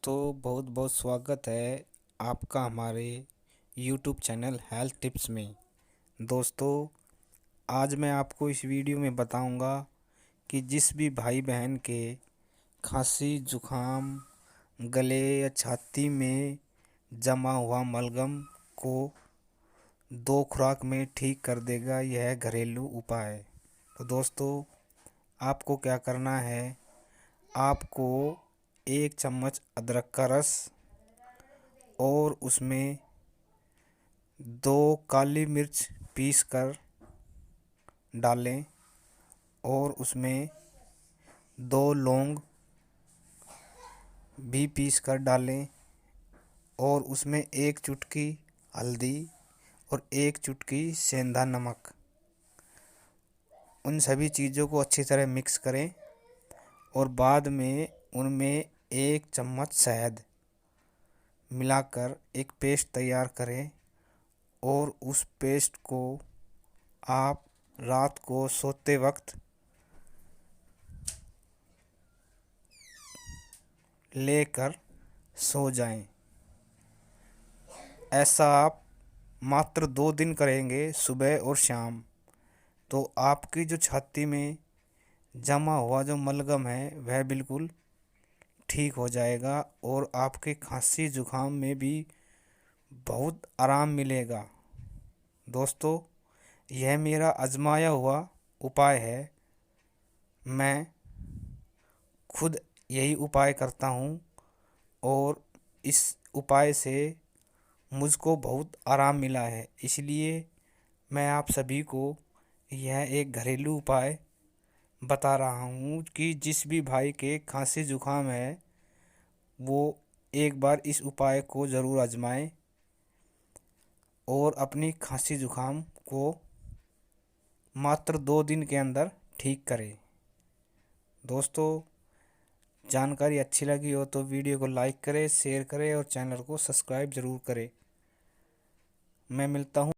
तो बहुत बहुत स्वागत है आपका हमारे YouTube चैनल हेल्थ टिप्स में। दोस्तों, आज मैं आपको इस वीडियो में बताऊंगा कि जिस भी भाई बहन के खांसी जुखाम गले या छाती में जमा हुआ मलगम को 2 खुराक में ठीक कर देगा यह घरेलू उपाय। तो दोस्तों, आपको क्या करना है, आपको 1 चम्मच अदरक का रस और उसमें 2 काली मिर्च पीस कर डालें और उसमें 2 लौंग भी पीस कर डालें और उसमें 1 चुटकी हल्दी और 1 चुटकी सेंधा नमक। उन सभी चीज़ों को अच्छी तरह मिक्स करें और बाद में उनमें 1 चम्मच शहद मिलाकर एक पेस्ट तैयार करें और उस पेस्ट को आप रात को सोते वक्त लेकर सो जाएं। ऐसा आप मात्र 2 दिन करेंगे, सुबह और शाम, तो आपकी जो छाती में जमा हुआ जो मलगम है वह बिल्कुल ठीक हो जाएगा और आपके खांसी जुखाम में भी बहुत आराम मिलेगा। दोस्तों, यह मेरा आजमाया हुआ उपाय है। मैं खुद यही उपाय करता हूँ और इस उपाय से मुझको बहुत आराम मिला है। इसलिए मैं आप सभी को यह एक घरेलू उपाय बता रहा हूँ कि जिस भी भाई के खांसी जुखाम है वो एक बार इस उपाय को ज़रूर आजमाएं और अपनी खांसी जुखाम को मात्र 2 दिन के अंदर ठीक करें। दोस्तों, जानकारी अच्छी लगी हो तो वीडियो को लाइक करें, शेयर करें और चैनल को सब्सक्राइब ज़रूर करें। मैं मिलता हूँ